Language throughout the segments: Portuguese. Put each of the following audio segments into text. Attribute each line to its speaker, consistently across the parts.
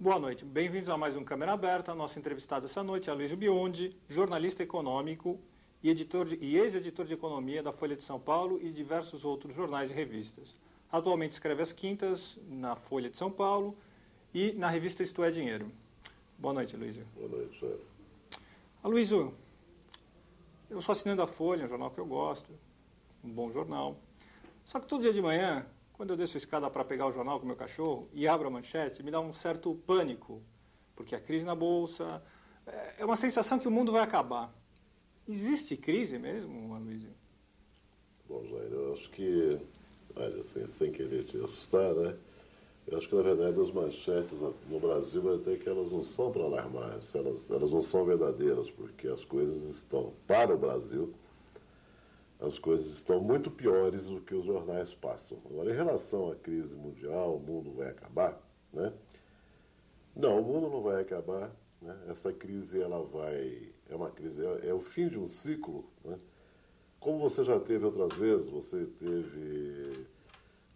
Speaker 1: Boa noite, bem-vindos a mais um Câmera Aberta. Nosso entrevistado essa noite é Aloysio Biondi, jornalista econômico e ex-editor de economia da Folha de São Paulo e diversos outros jornais e revistas. Atualmente escreve às quintas na Folha de São Paulo e na revista Isto é Dinheiro. Boa noite, Aloysio.
Speaker 2: Boa noite, Sérgio.
Speaker 1: Aloysio, eu sou assinante da Folha, um jornal que eu gosto, um bom jornal. Só que todo dia de manhã, quando eu desço a escada para pegar o jornal com o meu cachorro e abro a manchete, me dá um certo pânico, porque a crise na Bolsa é uma sensação que o mundo vai acabar. Existe crise mesmo, Aloysio?
Speaker 2: Bom, Jair, eu acho que, olha, sem querer te assustar, né? Eu acho que, na verdade, as manchetes no Brasil, até que elas não são para alarmar, elas não são verdadeiras, porque as coisas estão, para o Brasil, as coisas estão muito piores do que os jornais passam. Agora, em relação à crise mundial, o mundo vai acabar, né? Não, o mundo não vai acabar, né? Essa crise, é uma crise, é o fim de um ciclo, né? Como você já teve outras vezes, você teve,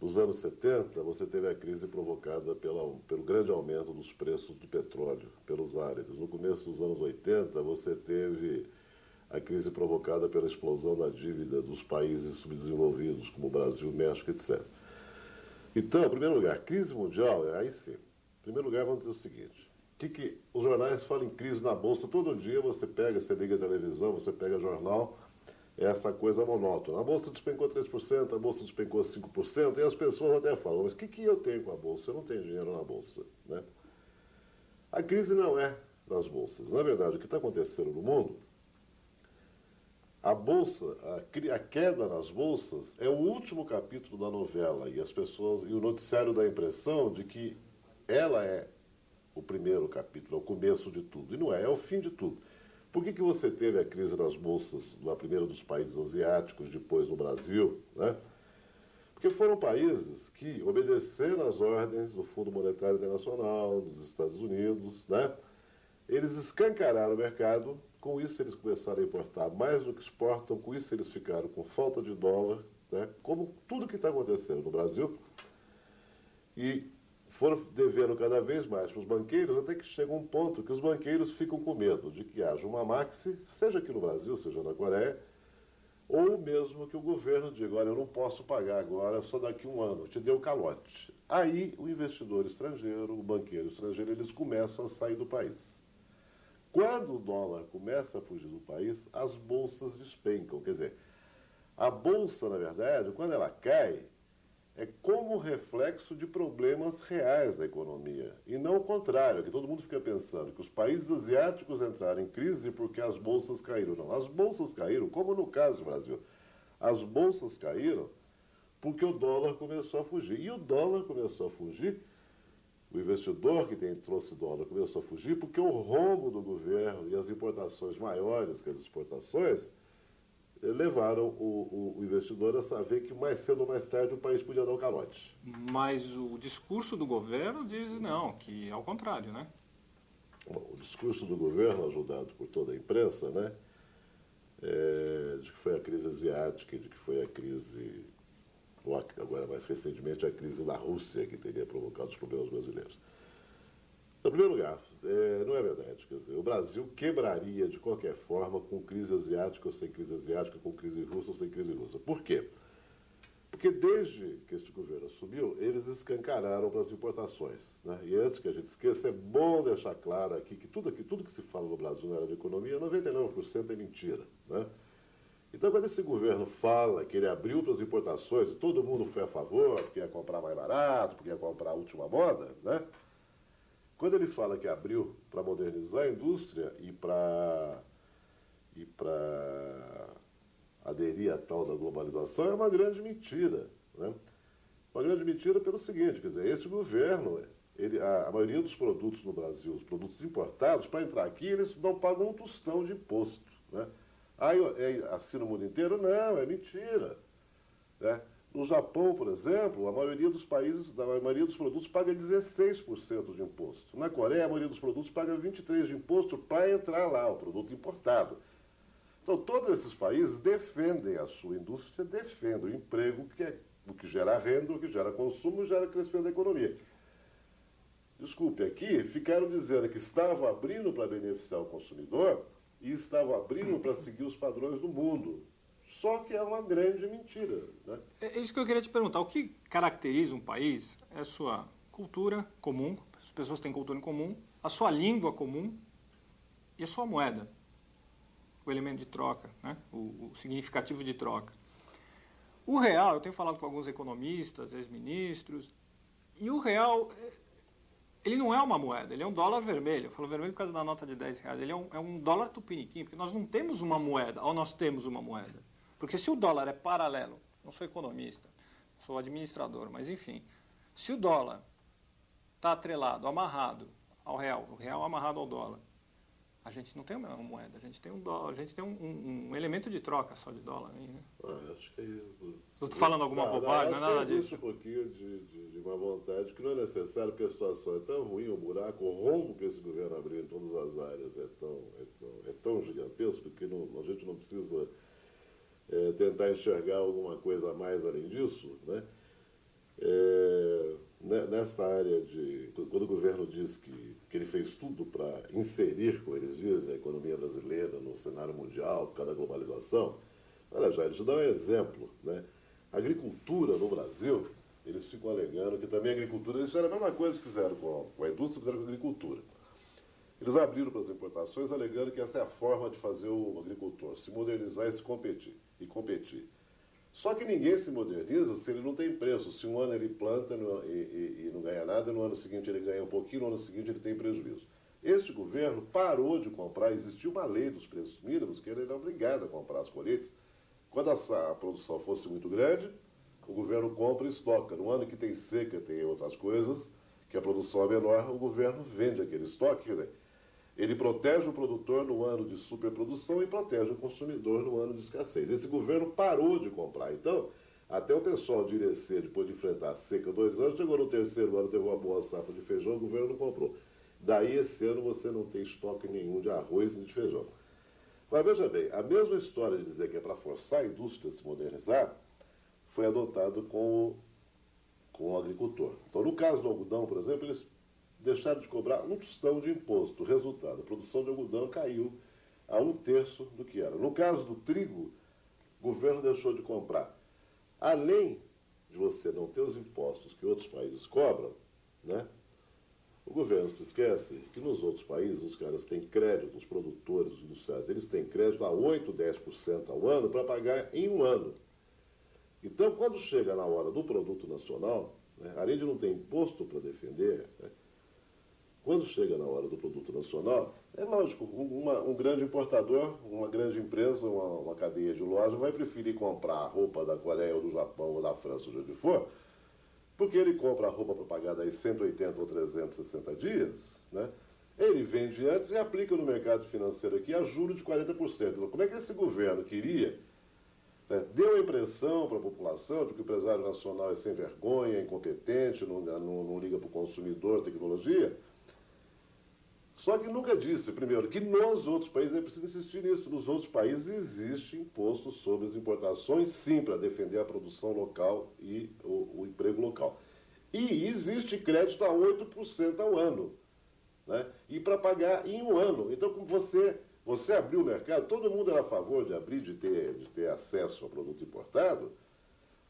Speaker 2: nos anos 70, você teve a crise provocada pelo grande aumento dos preços do petróleo, pelos árabes. No começo dos anos 80, você teve a crise provocada pela explosão da dívida dos países subdesenvolvidos, como o Brasil, México, etc. Então, em primeiro lugar, crise mundial, aí sim. Em primeiro lugar, vamos dizer o seguinte, que os jornais falam em crise na Bolsa, todo dia você liga a televisão, você pega jornal, é essa coisa monótona. A Bolsa despencou 3%, a Bolsa despencou 5%, e as pessoas até falam, mas o que eu tenho com a Bolsa? Eu não tenho dinheiro na Bolsa, né? A crise não é das bolsas. Na verdade, o que está acontecendo no mundo, a bolsa, a queda nas bolsas é o último capítulo da novela e as pessoas e o noticiário dá a impressão de que ela é o primeiro capítulo, é o começo de tudo. E não é, é o fim de tudo. Por que você teve a crise nas bolsas na primeira dos países asiáticos, depois no Brasil, né? Porque foram países que obedeceram às ordens do Fundo Monetário Internacional, dos Estados Unidos, né? Eles escancararam o mercado, com isso eles começaram a importar mais do que exportam, com isso eles ficaram com falta de dólar, né? Como tudo que está acontecendo no Brasil, e foram devendo cada vez mais para os banqueiros, até que chega um ponto que os banqueiros ficam com medo de que haja uma maxi, seja aqui no Brasil, seja na Coreia, ou mesmo que o governo diga, olha, eu não posso pagar agora, só daqui a um ano, te deu calote. Aí o investidor estrangeiro, o banqueiro estrangeiro, eles começam a sair do país. Quando o dólar começa a fugir do país, as bolsas despencam. Quer dizer, a bolsa, na verdade, quando ela cai, é como reflexo de problemas reais da economia. E não o contrário, que todo mundo fica pensando que os países asiáticos entraram em crise porque as bolsas caíram. Não, as bolsas caíram, como no caso do Brasil. As bolsas caíram porque o dólar começou a fugir. E o dólar começou a fugir, o investidor que trouxe dólar começou a fugir porque o rombo do governo e as importações maiores que as exportações levaram o investidor a saber que mais cedo ou mais tarde o país podia dar o calote.
Speaker 1: Mas o discurso do governo diz não, que é ao contrário, né?
Speaker 2: Bom, o discurso do governo, ajudado por toda a imprensa, né, de que foi a crise asiática, de que foi a crise, ou agora mais recentemente, a crise da Rússia que teria provocado os problemas brasileiros. Em primeiro lugar, não é verdade. Quer dizer, o Brasil quebraria de qualquer forma com crise asiática ou sem crise asiática, com crise russa ou sem crise russa. Por quê? Porque desde que este governo assumiu, eles escancararam para as importações, né? E antes que a gente esqueça, é bom deixar claro aqui que tudo que se fala no Brasil na área de economia, 99% é mentira, né? Então, quando esse governo fala que ele abriu para as importações e todo mundo foi a favor, porque ia comprar mais barato, porque ia comprar a última moda, né? Quando ele fala que abriu para modernizar a indústria e para aderir à tal da globalização, é uma grande mentira, né? Uma grande mentira pelo seguinte, quer dizer, esse governo, a maioria dos produtos no Brasil, os produtos importados, para entrar aqui, eles não pagam um tostão de imposto, né? Aí assim no mundo inteiro? Não, é mentira, né? No Japão, por exemplo, a maioria dos produtos paga 16% de imposto. Na Coreia, a maioria dos produtos paga 23% de imposto para entrar lá, o produto importado. Então, todos esses países defendem a sua indústria, defendem o emprego, que é o que gera renda, o que gera consumo, gera crescimento da economia. desculpe, aqui ficaram dizendo que estavam abrindo para beneficiar o consumidor e estavam abrindo para seguir os padrões do mundo. Só que é uma grande mentira, né?
Speaker 1: É isso que eu queria te perguntar. O que caracteriza um país é a sua cultura comum, as pessoas têm cultura em comum, a sua língua comum e a sua moeda, o elemento de troca, né? O significativo de troca. O real, eu tenho falado com alguns economistas, ex-ministros, e o real, ele não é uma moeda, ele é um dólar vermelho. Eu falo vermelho por causa da nota de R$10. Ele é um dólar tupiniquim, porque nós não temos uma moeda, ou nós temos uma moeda. Porque se o dólar é paralelo, não sou economista, sou administrador, mas enfim, se o dólar está atrelado, amarrado ao real, o real amarrado ao dólar, a gente não tem uma moeda, a gente tem um dólar, a gente tem um elemento de troca só de dólar. Né?
Speaker 2: Acho que é isso.
Speaker 1: Estou falando alguma bobagem, não é nada disso.
Speaker 2: Existe um pouquinho de uma vontade que não é necessário, porque a situação é tão ruim, o buraco, o rombo que esse governo abriu em todas as áreas é tão gigantesco que a gente não precisa tentar enxergar alguma coisa a mais além disso, né? Nessa área quando o governo diz que ele fez tudo para inserir, como eles dizem, a economia brasileira no cenário mundial por causa da globalização, olha, Jair, deixa eu dar um exemplo, né? A agricultura no Brasil, eles ficam alegando que também a agricultura, eles fizeram a mesma coisa que fizeram com a indústria, fizeram com a agricultura. Eles abriram para as importações alegando que essa é a forma de fazer o agricultor se modernizar e se competir. Só que ninguém se moderniza se ele não tem preço. Se um ano ele planta e não ganha nada, no ano seguinte ele ganha um pouquinho, no ano seguinte ele tem prejuízo. Este governo parou de comprar, existiu uma lei dos preços mínimos que ele era obrigado a comprar as colheitas. Quando a produção fosse muito grande, o governo compra e estoca. No ano que tem seca, tem outras coisas, que a produção é menor, o governo vende aquele estoque. Quer dizer, ele protege o produtor no ano de superprodução e protege o consumidor no ano de escassez. Esse governo parou de comprar. Então, até o pessoal de Irecê, depois de enfrentar a seca 2 anos, chegou no terceiro ano, teve uma boa safra de feijão, o governo não comprou. Daí, esse ano, você não tem estoque nenhum de arroz nem de feijão. Agora, veja bem, a mesma história de dizer que é para forçar a indústria a se modernizar, foi adotado com o agricultor. Então, no caso do algodão, por exemplo, eles deixaram de cobrar um tostão de imposto. O resultado, a produção de algodão caiu a 1/3 do que era. No caso do trigo, o governo deixou de comprar. Além de você não ter os impostos que outros países cobram, né, o governo se esquece que nos outros países os caras têm crédito, os produtores, os industriais, eles têm crédito a 8, 10% ao ano para pagar em um ano. Então, quando chega na hora do produto nacional, né, além de não ter imposto para defender, né, quando chega na hora do produto nacional, é lógico, um grande importador, uma grande empresa, uma cadeia de loja vai preferir comprar a roupa da Coreia ou do Japão ou da França, ou de onde for, porque ele compra a roupa para pagar daí 180 ou 360 dias, né? Ele vende antes e aplica no mercado financeiro aqui a juros de 40%. Como é que esse governo queria, né, deu a impressão para a população de que o empresário nacional é sem vergonha, é incompetente, não liga para o consumidor, tecnologia? Só que nunca disse, primeiro, que nos outros países, é preciso insistir nisso, nos outros países existe imposto sobre as importações, sim, para defender a produção local e o emprego local. E existe crédito a 8% ao ano, né? E para pagar em um ano. Então, como você abriu o mercado, todo mundo era a favor de abrir, de ter acesso ao produto importado,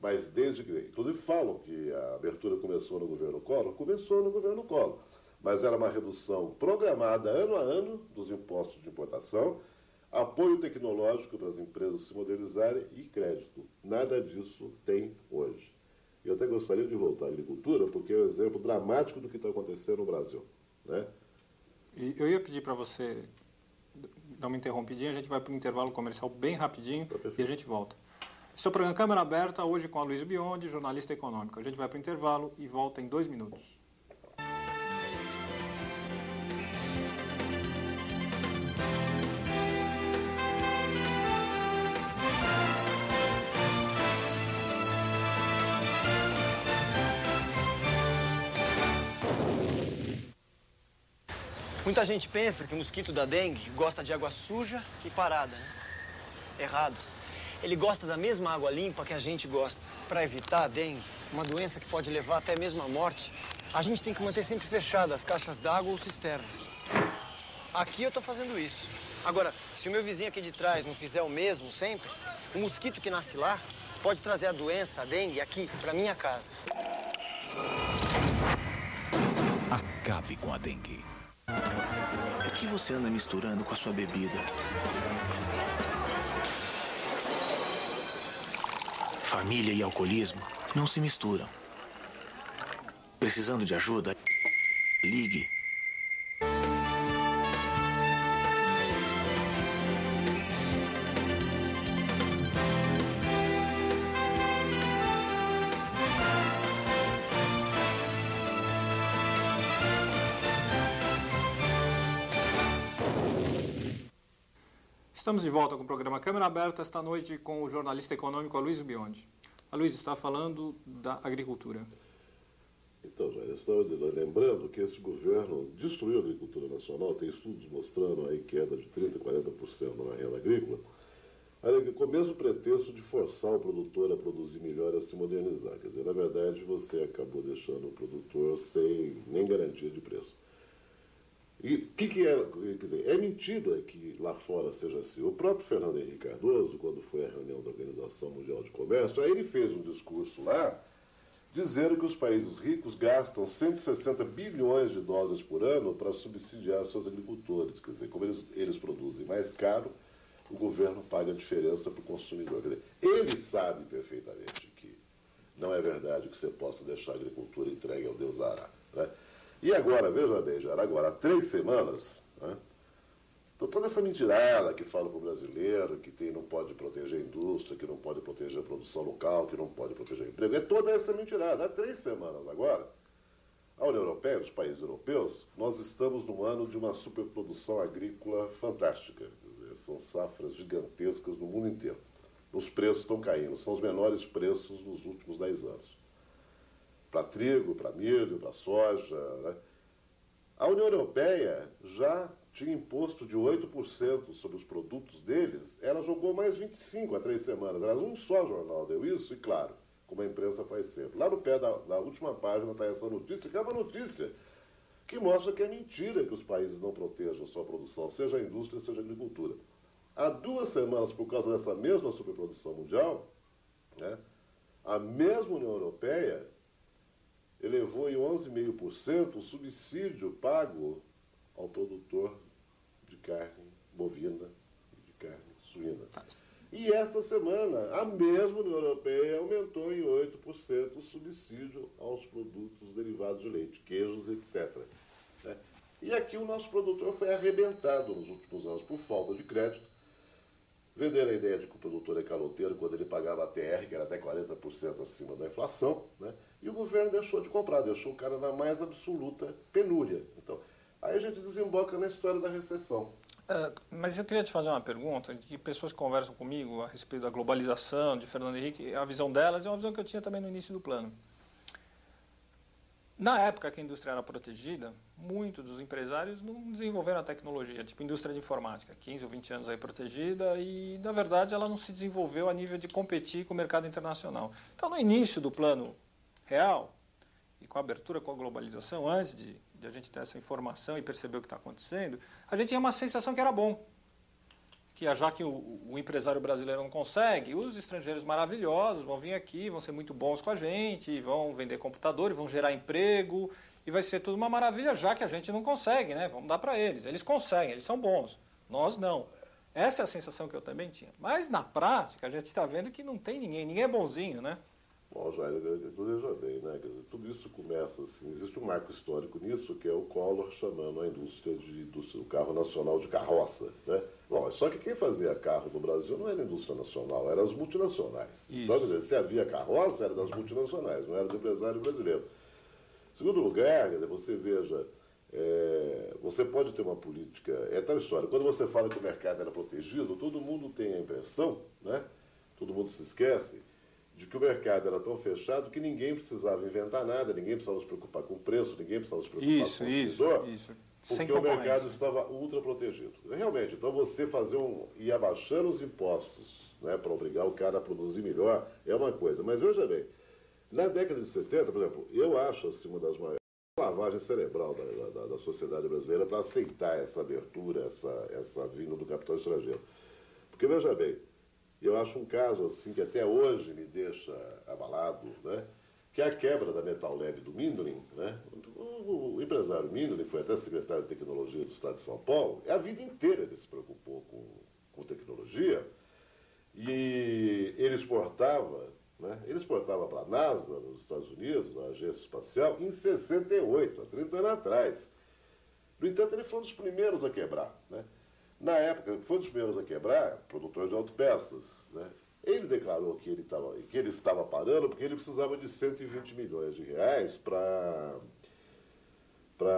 Speaker 2: mas desde que, inclusive falam que a abertura começou no governo Collor, mas era uma redução programada ano a ano dos impostos de importação, apoio tecnológico para as empresas se modernizarem e crédito. Nada disso tem hoje. Eu até gostaria de voltar à agricultura, porque é um exemplo dramático do que está acontecendo no Brasil, né?
Speaker 1: E eu ia pedir para você dar uma interrompidinha, a gente vai para um intervalo comercial bem rapidinho e a gente volta. Esse é o programa Câmara Aberta, hoje com a Aloysio Biondi, jornalista econômico. A gente vai para o intervalo e volta em 2 minutos.
Speaker 3: Muita gente pensa que o mosquito da dengue gosta de água suja e parada, né? Errado. Ele gosta da mesma água limpa que a gente gosta. Para evitar a dengue, uma doença que pode levar até mesmo à morte, A gente tem que manter sempre fechadas as caixas d'água ou cisternas. Aqui eu tô fazendo isso. Agora, se o meu vizinho aqui de trás não fizer o mesmo sempre, o mosquito que nasce lá pode trazer a doença, a dengue, aqui, pra minha casa.
Speaker 4: Acabe com a dengue.
Speaker 5: O que você anda misturando com a sua bebida? Família e alcoolismo não se misturam. Precisando de ajuda? Ligue.
Speaker 1: Estamos de volta com o programa Câmara Aberta, esta noite com o jornalista econômico Aloysio Biondi. Aloysio, está falando da agricultura.
Speaker 2: Então, Jair, estava lembrando que esse governo destruiu a agricultura nacional, tem estudos mostrando aí queda de 30%, 40% na renda agrícola, com o mesmo pretexto de forçar o produtor a produzir melhor e a se modernizar. Quer dizer, na verdade, você acabou deixando o produtor sem nem garantia de preço. E o que é? Quer dizer, é mentira que lá fora seja assim. O próprio Fernando Henrique Cardoso, quando foi à reunião da Organização Mundial de Comércio, aí ele fez um discurso lá, dizendo que os países ricos gastam 160 bilhões de dólares por ano para subsidiar seus agricultores. Quer dizer, como eles produzem mais caro, o governo paga a diferença para o consumidor. Quer dizer, ele sabe perfeitamente que não é verdade que você possa deixar a agricultura entregue ao Deus Ará, né? E agora, veja bem, já agora, há 3 semanas, né? Então toda essa mentirada que fala para o brasileiro, que não pode proteger a indústria, que não pode proteger a produção local, que não pode proteger o emprego, é toda essa mentirada. Há 3 semanas agora, a União Europeia, os países europeus, nós estamos num ano de uma superprodução agrícola fantástica. Quer dizer, são safras gigantescas no mundo inteiro. Os preços estão caindo, são os menores preços nos últimos 10 anos. Para trigo, para milho, para soja, né? A União Europeia já tinha imposto de 8% sobre os produtos deles, ela jogou mais 25% há 3 semanas. Aliás, um só jornal deu isso, e claro, como a imprensa faz sempre. Lá no pé da última página está essa notícia, que é uma notícia que mostra que é mentira que os países não protejam a sua produção, seja a indústria, seja a agricultura. Há 2 semanas, por causa dessa mesma superprodução mundial, né, a mesma União Europeia elevou em 11,5% o subsídio pago ao produtor de carne bovina e de carne suína. E esta semana, a mesma União Europeia aumentou em 8% o subsídio aos produtos derivados de leite, queijos, etc. Né? E aqui o nosso produtor foi arrebentado nos últimos anos por falta de crédito. Venderam a ideia de que o produtor é caloteiro quando ele pagava a TR, que era até 40% acima da inflação, né? E o governo deixou de comprar, deixou o cara na mais absoluta penúria. Então, aí a gente desemboca na história da recessão.
Speaker 1: Mas eu queria te fazer uma pergunta, de pessoas que conversam comigo a respeito da globalização, de Fernando Henrique, a visão delas é uma visão que eu tinha também no início do plano. Na época que a indústria era protegida, muitos dos empresários não desenvolveram a tecnologia, tipo indústria de informática, 15 ou 20 anos aí protegida, e na verdade ela não se desenvolveu a nível de competir com o mercado internacional. Então no início do plano real, e com a abertura com a globalização, antes de a gente ter essa informação e perceber o que está acontecendo, a gente tinha uma sensação que era bom. Que já que o empresário brasileiro não consegue, os estrangeiros maravilhosos vão vir aqui, vão ser muito bons com a gente, vão vender computador, vão gerar emprego, e vai ser tudo uma maravilha, já que a gente não consegue, né? Vamos dar para eles. Eles conseguem, eles são bons, nós não. Essa é a sensação que eu também tinha. Mas na prática a gente está vendo que não tem ninguém é bonzinho, né?
Speaker 2: Bom, Jair, veja bem, né? Quer dizer, tudo isso começa assim, existe um marco histórico nisso, que é o Collor chamando a indústria do carro nacional de carroça, né? Bom, só que quem fazia carro no Brasil não era a indústria nacional, eram as multinacionais. Isso. Então, quer dizer, se havia carroça, era das multinacionais, não era do empresário brasileiro. Em segundo lugar, quer dizer, você veja, você pode ter uma política, é tal história, quando você fala que o mercado era protegido, todo mundo tem a impressão, né? Todo mundo se esquece de que o mercado era tão fechado que ninguém precisava inventar nada, ninguém precisava se preocupar com o preço, ninguém precisava se preocupar com o consumidor, porque o mercado estava ultra protegido. Realmente, então você ir abaixando os impostos, né, para obrigar o cara a produzir melhor é uma coisa. Mas veja bem, na década de 70, por exemplo, eu acho assim, uma das maiores lavagem cerebral da sociedade brasileira para aceitar essa abertura, essa vinda do capital estrangeiro. Porque, veja bem, eu acho um caso assim que até hoje me deixa abalado, né? Que é a quebra da Metal Leve do Mindlin, né? O empresário Mindlin foi até secretário de Tecnologia do Estado de São Paulo, e a vida inteira ele se preocupou com tecnologia, e ele exportava, né? Ele exportava para a NASA, nos Estados Unidos, a Agência Espacial, em 68, há 30 anos atrás. No entanto, ele foi um dos primeiros a quebrar, né? Na época, foi um dos primeiros a quebrar, produtor de autopeças, né? Ele declarou que ele estava parando porque ele precisava de 120 milhões de reais para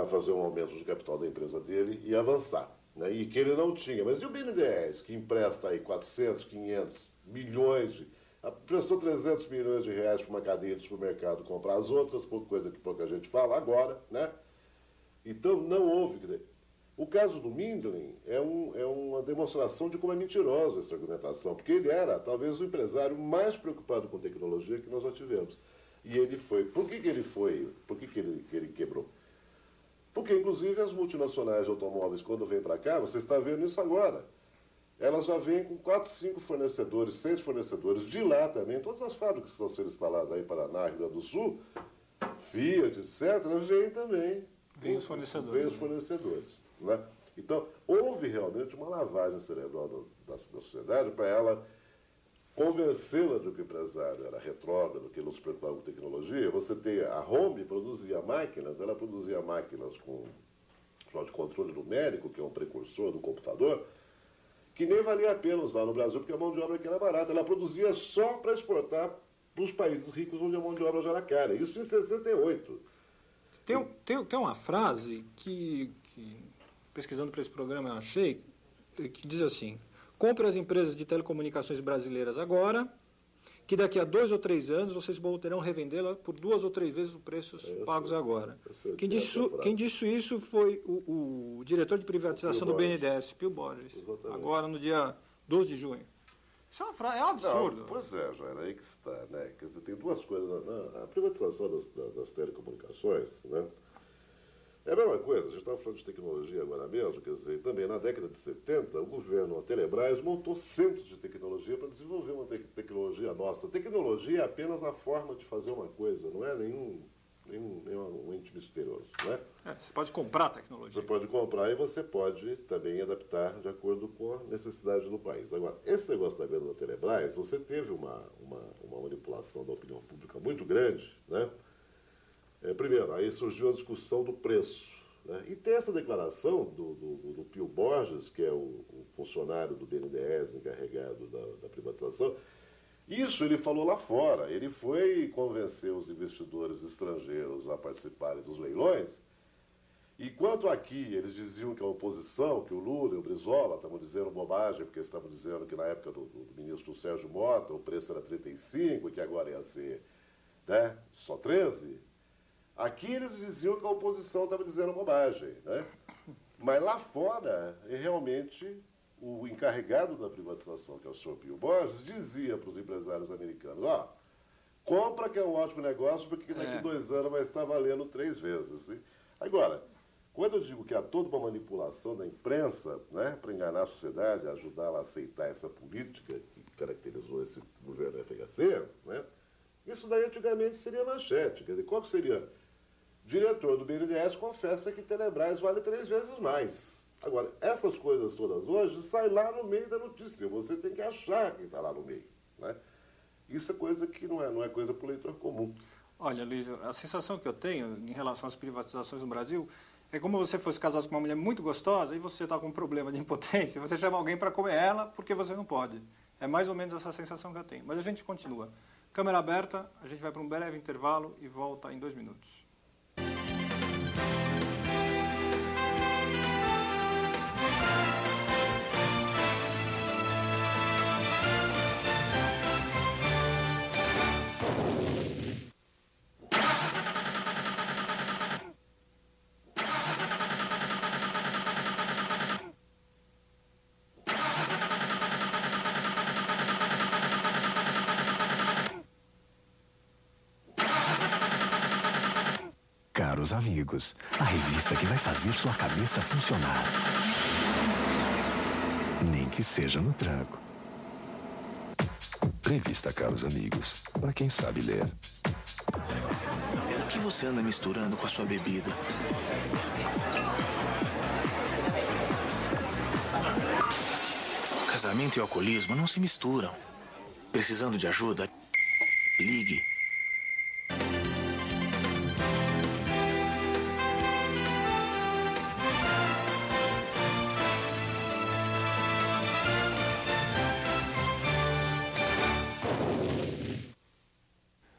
Speaker 2: fazer um aumento de capital da empresa dele e avançar, né? E que ele não tinha. Mas e o BNDES, que empresta aí 400, 500 milhões prestou 300 milhões de reais para uma cadeia de supermercado comprar as outras, coisa que pouca gente fala agora, né? Então, não houve, quer dizer, o caso do Mindlin é uma demonstração de como é mentirosa essa argumentação, porque ele era, talvez, o empresário mais preocupado com tecnologia que nós já tivemos. E ele foi. Por que ele foi? Por que ele quebrou? Porque, inclusive, as multinacionais de automóveis, quando vêm para cá, você está vendo isso agora, elas já vêm com 4, 5 fornecedores, 6 fornecedores, de lá também, todas as fábricas que estão sendo instaladas aí em Paraná, Rio Grande do Sul, Fiat, etc., vêm também.
Speaker 1: Vêm os fornecedores.
Speaker 2: Vêm os fornecedores. Né? Então, houve realmente uma lavagem cerebral da sociedade para ela convencê-la de que o empresário era retrógrado, que ele não se preocupava com tecnologia. Você tem a Home produzia máquinas, ela produzia máquinas com de controle numérico, que é um precursor do computador, que nem valia a pena usar no Brasil, porque a mão de obra aqui era barata. Ela produzia só para exportar para os países ricos onde a mão de obra já era cara. Isso em 68.
Speaker 1: Tem uma frase que pesquisando para esse programa eu achei, que diz assim: compre as empresas de telecomunicações brasileiras agora, que daqui a 2 ou 3 anos vocês poderão revendê-la por 2 ou 3 vezes os preços pagos agora. Quem disse isso foi o diretor de privatização do BNDES, Pio Borges, exatamente. Agora no dia 12 de junho. Isso é uma frase, é um absurdo.
Speaker 2: Não, pois é, Jair, aí que está, né? Quer dizer, tem duas coisas. A privatização das telecomunicações, né? É a mesma coisa, a gente estava falando de tecnologia agora mesmo, quer dizer, também na década de 70, o governo, a Telebrás, montou centros de tecnologia para desenvolver uma tecnologia nossa. Tecnologia é apenas a forma de fazer uma coisa, não é nenhum ente misterioso, né?
Speaker 1: Você pode comprar tecnologia.
Speaker 2: Você pode comprar e você pode também adaptar de acordo com a necessidade do país. Agora, esse negócio da venda da Telebrás, você teve uma manipulação da opinião pública muito grande, né? Primeiro, aí surgiu a discussão do preço, né? E tem essa declaração do Pio Borges, que é o funcionário do BNDES encarregado da privatização. Isso ele falou lá fora. Ele foi convencer os investidores estrangeiros a participarem dos leilões. E quanto aqui eles diziam que a oposição, que o Lula e o Brizola estavam dizendo bobagem, porque estavam dizendo que na época do ministro Sérgio Mota o preço era 35 e que agora ia ser, né, só 13. Aqui eles diziam que a oposição estava dizendo bobagem, né? Mas lá fora, realmente, o encarregado da privatização, que é o senhor Pio Borges, dizia para os empresários americanos: compra que é um ótimo negócio, porque daqui 2 anos vai estar valendo 3 vezes. Agora, quando eu digo que há toda uma manipulação da imprensa, né, para enganar a sociedade, ajudá-la a aceitar essa política que caracterizou esse governo FHC, né, isso daí antigamente seria manchete. Quer dizer, qual que seria? Diretor do BNDES confessa que Telebrás vale 3 vezes mais. Agora, essas coisas todas hoje saem lá no meio da notícia. Você tem que achar quem está lá no meio, né? Isso é coisa que não é coisa para o leitor comum.
Speaker 1: Olha, Luiz, a sensação que eu tenho em relação às privatizações no Brasil é como se você fosse casado com uma mulher muito gostosa e você está com um problema de impotência, você chama alguém para comer ela porque você não pode. É mais ou menos essa sensação que eu tenho. Mas a gente continua. Câmera aberta, a gente vai para um breve intervalo e volta em 2 minutos.
Speaker 4: Caros Amigos, a revista que vai fazer sua cabeça funcionar. Nem que seja no tranco. Revista Caros Amigos, para quem sabe ler.
Speaker 5: O que você anda misturando com a sua bebida? Casamento e alcoolismo não se misturam. Precisando de ajuda? Ligue.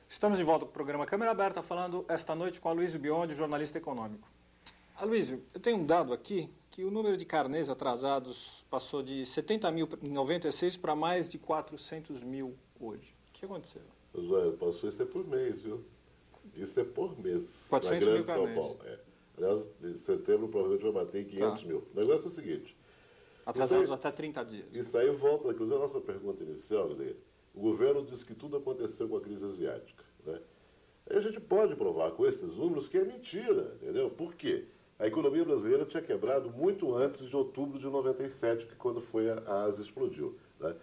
Speaker 1: Estamos de volta com o programa Câmera Aberta, falando esta noite com Aloysio Biondi, jornalista econômico. Aloysio, eu tenho um dado aqui que o número de carnês atrasados passou de 70 mil em 96 para mais de 400 mil hoje. O que aconteceu?
Speaker 2: Já passou, isso é por mês, viu? Isso é por mês.
Speaker 1: 400
Speaker 2: na
Speaker 1: mil
Speaker 2: Grande São
Speaker 1: carnês.
Speaker 2: Paulo. É. Aliás, em setembro provavelmente vai bater em 500 mil. O negócio é o seguinte.
Speaker 1: Atrasados até 30 dias.
Speaker 2: Isso aí volta, inclusive, a nossa pergunta inicial. Quer dizer, o governo disse que tudo aconteceu com a crise asiática. Né? Aí a gente pode provar com esses números que é mentira, entendeu? Por quê? A economia brasileira tinha quebrado muito antes de outubro de 97, que quando foi a Ásia explodiu. Né?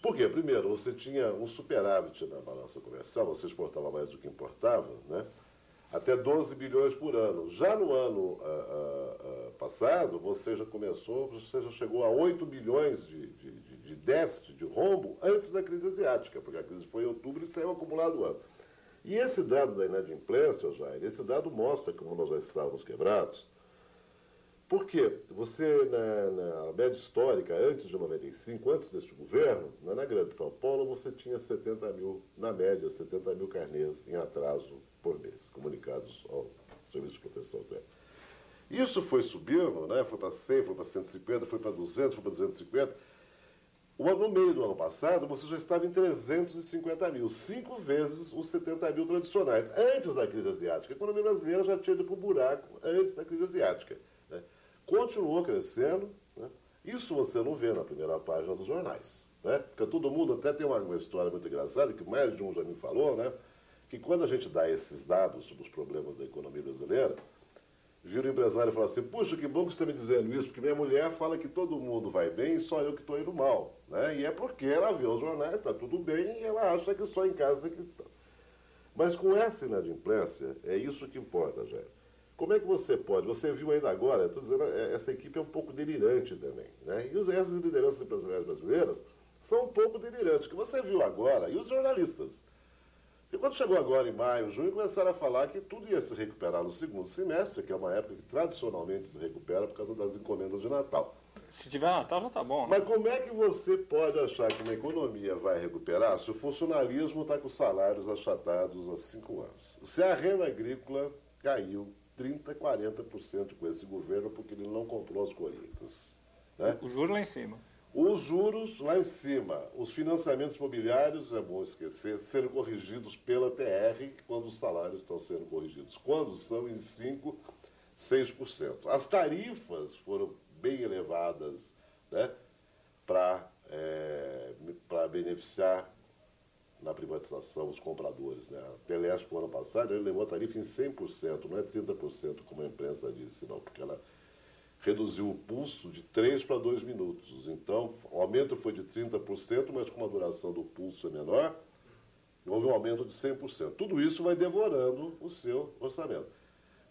Speaker 2: Por quê? Primeiro, você tinha um superávit na balança comercial, você exportava mais do que importava, né? Até 12 bilhões por ano. Já no ano passado, você já chegou a 8 bilhões de déficit, de rombo, antes da crise asiática, porque a crise foi em outubro e saiu acumulado o ano. E esse dado da inadimplência, Jair, esse dado mostra como nós já estávamos quebrados. Por quê? Você, na média histórica, antes de 95, antes deste governo, na Grande São Paulo, você tinha 70 mil, na média, 70 mil carnês em atraso por mês, comunicados ao Serviço de Proteção ao Crédito. Isso foi subindo, né? Foi para 100, foi para 150, foi para 200, foi para 250. No meio do ano passado, você já estava em 350 mil, 5 vezes os 70 mil tradicionais. Antes da crise asiática, a economia brasileira já tinha ido para o buraco antes da crise asiática. Né? Continuou crescendo, né? Isso você não vê na primeira página dos jornais. Né? Porque todo mundo, até tem uma história muito engraçada, que mais de um já me falou, né? Que quando a gente dá esses dados sobre os problemas da economia brasileira, vira o empresário e fala assim, puxa, que bom que você está me dizendo isso, porque minha mulher fala que todo mundo vai bem e só eu que estou indo mal. Né? E é porque ela vê os jornais, está tudo bem, e ela acha que só em casa que está. Mas com essa inadimplência, é isso que importa, Jair. Como é que você pode? Você viu ainda agora, estou dizendo, essa equipe é um pouco delirante também. Né? E essas lideranças empresariais brasileiras são um pouco delirantes, que você viu agora, e os jornalistas. E quando chegou agora em maio, junho, começaram a falar que tudo ia se recuperar no segundo semestre, que é uma época que tradicionalmente se recupera por causa das encomendas de Natal.
Speaker 1: Se tiver Natal, já está bom. Né?
Speaker 2: Mas como é que você pode achar que uma economia vai recuperar se o funcionalismo está com salários achatados há 5 anos? Se a renda agrícola caiu 30%, 40% com esse governo porque ele não comprou as colheitas. Né?
Speaker 1: O juro lá em cima.
Speaker 2: Os juros lá em cima, os financiamentos imobiliários, é bom esquecer, sendo corrigidos pela TR quando os salários estão sendo corrigidos. Quando são em 5%, 6%. As tarifas foram bem elevadas, né, para beneficiar na privatização os compradores. Né? A Telesp, no ano passado, ele levou a tarifa em 100%, não é 30%, como a imprensa disse, não, porque ela reduziu o pulso de 3 para 2 minutos. Então, o aumento foi de 30%, mas como a duração do pulso é menor, houve um aumento de 100%. Tudo isso vai devorando o seu orçamento.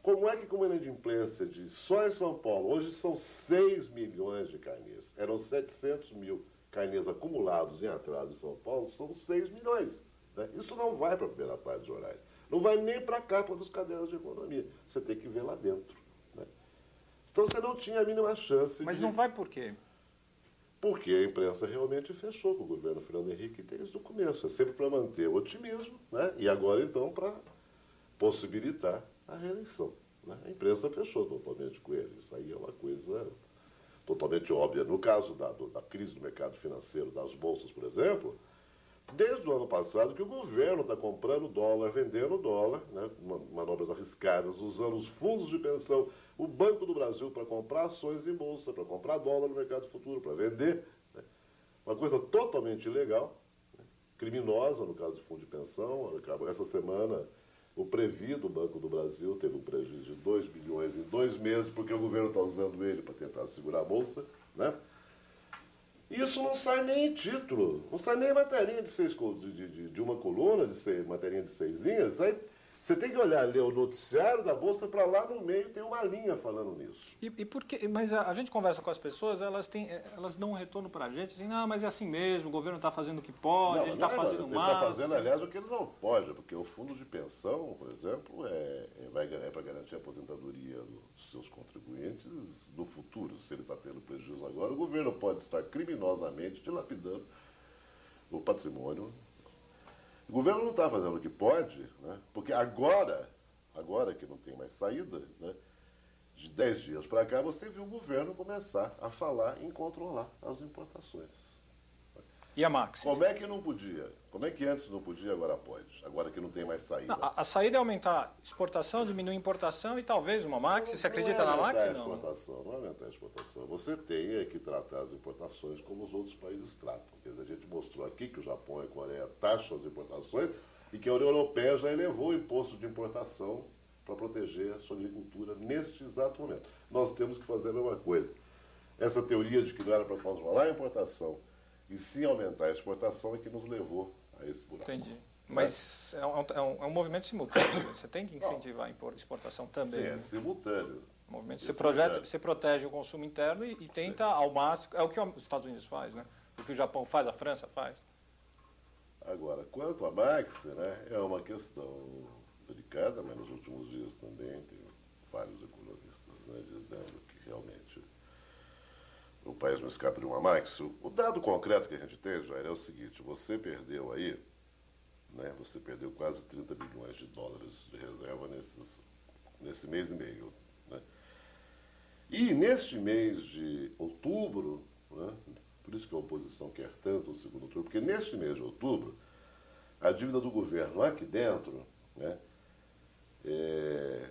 Speaker 2: Como é que com uma inadimplência de só em São Paulo, hoje são 6 milhões de carnês, eram 700 mil carnês acumulados em atraso em São Paulo, são 6 milhões. Né? Isso não vai para a primeira parte dos jornais. Não vai nem para a capa dos cadernos de economia. Você tem que ver lá dentro. Né? Então você não tinha a mínima chance.
Speaker 1: Mas não vai por quê?
Speaker 2: Porque a imprensa realmente fechou com o governo Fernando Henrique desde o começo. É sempre para manter o otimismo, né? E agora então para possibilitar a reeleição. Né? A imprensa fechou totalmente com ele. Isso aí é uma coisa totalmente óbvia. No caso da crise do mercado financeiro, das bolsas, por exemplo, desde o ano passado que o governo está comprando dólar, vendendo dólar, né? Manobras arriscadas, usando os fundos de pensão, o Banco do Brasil para comprar ações em bolsa, para comprar dólar no mercado futuro, para vender. Né? Uma coisa totalmente ilegal, né? Criminosa, no caso do fundo de pensão. Essa semana O Previ do Banco do Brasil teve um prejuízo de 2 bilhões em 2 meses, porque o governo está usando ele para tentar segurar a Bolsa, né? Isso não sai nem em título, não sai nem em materinha de uma coluna, materinha de 6 linhas. Aí você tem que olhar, ler o noticiário da Bolsa, para lá no meio tem uma linha falando nisso.
Speaker 1: E por quê? Mas a gente conversa com as pessoas, elas dão um retorno para a gente, assim, não, mas é assim mesmo, o governo está fazendo o que pode, ele está fazendo mais.
Speaker 2: Ele está fazendo, aliás, o que ele não pode, porque o fundo de pensão, por exemplo, é para garantir a aposentadoria dos seus contribuintes no futuro. Se ele está tendo prejuízo agora, o governo pode estar criminosamente dilapidando o patrimônio. O governo não está fazendo o que pode, né? Porque agora que não tem mais saída, né? De 10 dias para cá, você viu o governo começar a falar em controlar as importações.
Speaker 1: E a Maxi?
Speaker 2: Como é que não podia? Como é que antes não podia, agora pode? Agora que não tem mais saída.
Speaker 1: Não, a saída é aumentar exportação, diminuir importação e talvez uma Maxi. Você acredita na Maxi?
Speaker 2: Não é aumentar a exportação. Você tem que tratar as importações como os outros países tratam. Quer dizer, a gente mostrou aqui que o Japão e a Coreia taxam as importações e que a União Europeia já elevou o imposto de importação para proteger a sua agricultura neste exato momento. Nós temos que fazer a mesma coisa. Essa teoria de que não era para controlar a importação e sim aumentar a exportação é que nos levou a esse buraco.
Speaker 1: Entendi. Mas é um movimento simultâneo. Você tem que incentivar a exportação também.
Speaker 2: Sim,
Speaker 1: né?
Speaker 2: é simultâneo.
Speaker 1: Movimento. Você protege o consumo interno e tenta ao máximo. É o que os Estados Unidos faz, né? O que o Japão faz, a França faz.
Speaker 2: Agora, quanto à Maxi, né, é uma questão delicada, mas nos últimos dias também tem vários economistas, né, dizendo que realmente o país não escapa de uma Maxi. O dado concreto que a gente tem, Jair, é o seguinte: você perdeu aí, né, você perdeu quase 30 bilhões de dólares de reserva nesse mês e meio. Né? E neste mês de outubro, né, por isso que a oposição quer tanto o segundo turno, porque neste mês de outubro, a dívida do governo aqui dentro, né,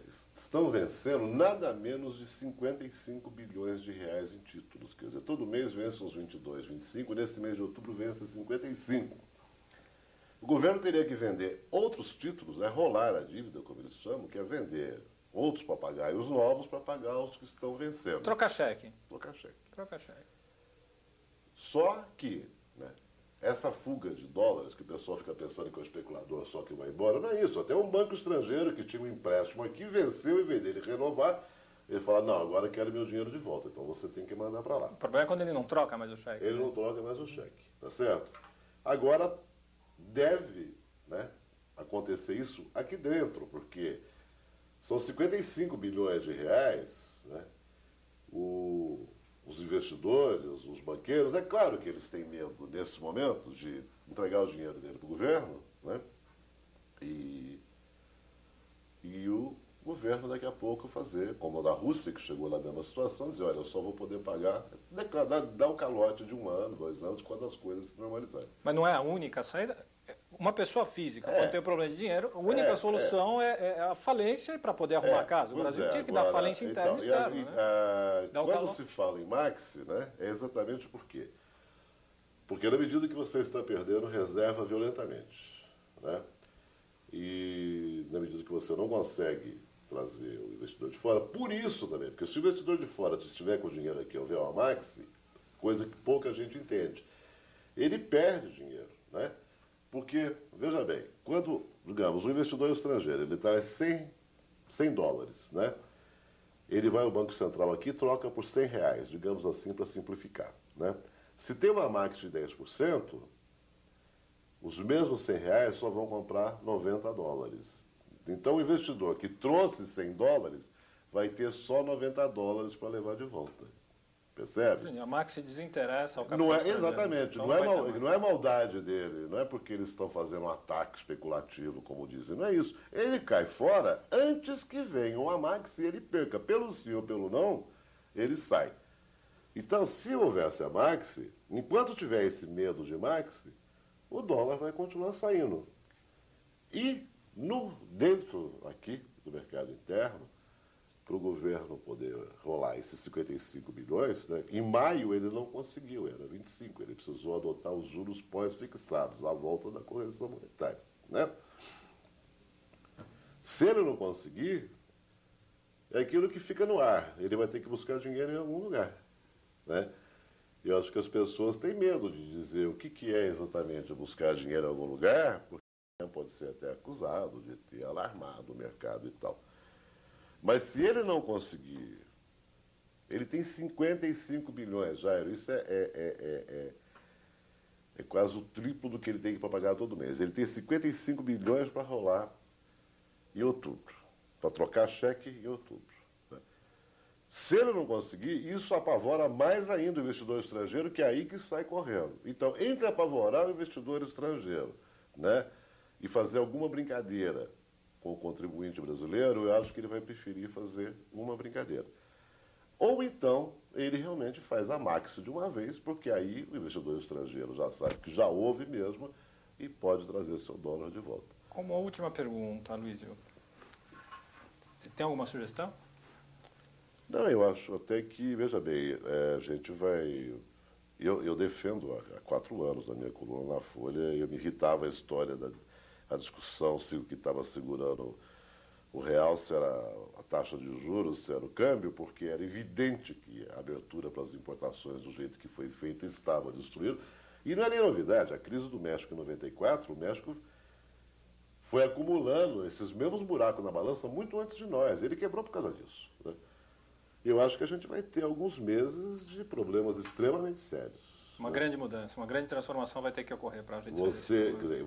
Speaker 2: estão vencendo nada menos de 55 bilhões de reais em títulos. Quer dizer, todo mês vence uns 22, 25, nesse mês de outubro vence 55. O governo teria que vender outros títulos, né, rolar a dívida, como eles chamam, que é vender outros papagaios novos para pagar os que estão vencendo.
Speaker 1: Trocar cheque.
Speaker 2: Trocar cheque.
Speaker 1: Trocar cheque.
Speaker 2: Só que, né, essa fuga de dólares, que o pessoal fica pensando que é o especulador só que vai embora, não é isso. Até um banco estrangeiro que tinha um empréstimo aqui, venceu, em vez dele renovar, ele fala, não, agora eu quero meu dinheiro de volta, então você tem que mandar para lá.
Speaker 1: O problema é quando ele não troca mais o cheque.
Speaker 2: Ele não troca mais o cheque, tá certo? Agora, deve, né, acontecer isso aqui dentro, porque são 55 bilhões de reais, né? Os investidores, os banqueiros, é claro que eles têm medo, nesse momento, de entregar o dinheiro dele para o governo, né? E o governo, daqui a pouco, fazer, como o da Rússia, que chegou na mesma situação, dizer, olha, eu só vou poder pagar, dar um calote de 1 ano, 2 anos, quando as coisas se normalizarem.
Speaker 1: Mas não é a única saída? Uma pessoa física, quando tem problema de dinheiro, a única solução é a falência para poder arrumar a casa. O Brasil tinha que dar falência interna e externa. Né?
Speaker 2: Quando se fala em Maxi, né, é exatamente por quê? Porque na medida que você está perdendo reserva violentamente, né, e na medida que você não consegue trazer o investidor de fora, por isso também, porque se o investidor de fora estiver com o dinheiro aqui ao ver uma Maxi, coisa que pouca gente entende, ele perde dinheiro, né? Porque, veja bem, quando, digamos, o investidor estrangeiro, ele traz 100 dólares, né? Ele vai ao Banco Central aqui e troca por 100 reais, digamos assim, para simplificar, né? Se tem uma Maxi de 10%, os mesmos 100 reais só vão comprar 90 dólares. Então, o investidor que trouxe 100 dólares vai ter só 90 dólares para levar de volta. Percebe?
Speaker 1: A Maxi desinteressa ao
Speaker 2: capital. Não é,
Speaker 1: estrangeiro.
Speaker 2: exatamente. Então não é maldade dele, não é porque eles estão fazendo um ataque especulativo, como dizem. Não é isso. Ele cai fora antes que venha uma Maxi e ele perca. Pelo sim ou pelo não, ele sai. Então, se houvesse a Maxi, enquanto tiver esse medo de Maxi, o dólar vai continuar saindo. E dentro aqui do mercado interno, para o governo poder rolar esses 55 bilhões, né, em maio ele não conseguiu, era 25, ele precisou adotar os juros pós-fixados, à volta da correção monetária. Né? Se ele não conseguir, é aquilo que fica no ar. Ele vai ter que buscar dinheiro em algum lugar, né? E eu acho que as pessoas têm medo de dizer o que é exatamente buscar dinheiro em algum lugar, porque pode ser até acusado de ter alarmado o mercado e tal. Mas se ele não conseguir, ele tem 55 bilhões, Jairo, isso é quase o triplo do que ele tem para pagar todo mês. Ele tem 55 bilhões para rolar em outubro, para trocar cheque em outubro. Se ele não conseguir, isso apavora mais ainda o investidor estrangeiro, que é aí que sai correndo. Então, entre apavorar o investidor estrangeiro, né, e fazer alguma brincadeira com o contribuinte brasileiro, eu acho que ele vai preferir fazer uma brincadeira. Ou então, ele realmente faz a Max de uma vez, porque aí o investidor estrangeiro já sabe que já houve mesmo e pode trazer seu dólar de volta.
Speaker 1: Como a última pergunta, Aloysio, você tem alguma sugestão?
Speaker 2: Não, eu acho até que, veja bem, a gente vai... Eu defendo há 4 anos na minha coluna na Folha, eu me irritava a história da discussão se o que estava segurando o real, se era a taxa de juros, se era o câmbio, porque era evidente que a abertura para as importações do jeito que foi feita estava destruída. E não é nem novidade, a crise do México em 94, o México foi acumulando esses mesmos buracos na balança muito antes de nós. Ele quebrou por causa disso, né? Eu acho que a gente vai ter alguns meses de problemas extremamente sérios.
Speaker 1: Uma grande mudança, uma grande transformação vai ter que ocorrer para a gente
Speaker 2: Quer dizer,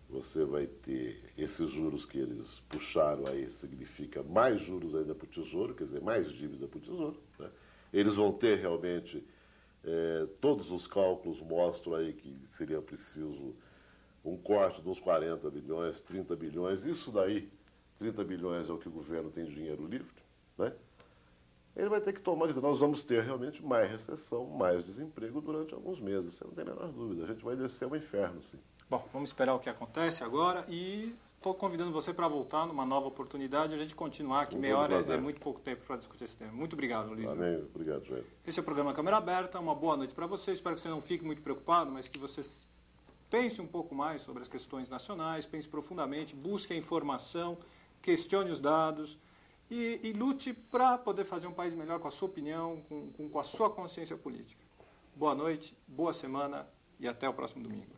Speaker 2: você vai ter esses juros que eles puxaram aí, significa mais juros ainda para o Tesouro, quer dizer, mais dívida para o Tesouro, né? Eles vão ter realmente, todos os cálculos mostram aí que seria preciso um corte dos 40 bilhões, 30 bilhões, isso daí, 30 bilhões é o que o governo tem de dinheiro livre, né? Ele vai ter que tomar, quer dizer, nós vamos ter realmente mais recessão, mais desemprego durante alguns meses, você não tem a menor dúvida, a gente vai descer ao inferno, sim.
Speaker 1: Bom, vamos esperar o que acontece agora e estou convidando você para voltar numa nova oportunidade, a gente continuar, que meia hora é muito pouco tempo para discutir esse tema. Muito obrigado, Luiz.
Speaker 2: Amém. Obrigado, Jair.
Speaker 1: Esse é o programa Câmera Aberta, uma boa noite para você, espero que você não fique muito preocupado, mas que você pense um pouco mais sobre as questões nacionais, pense profundamente, busque a informação, questione os dados e lute para poder fazer um país melhor com a sua opinião, com a sua consciência política. Boa noite, boa semana e até o próximo domingo.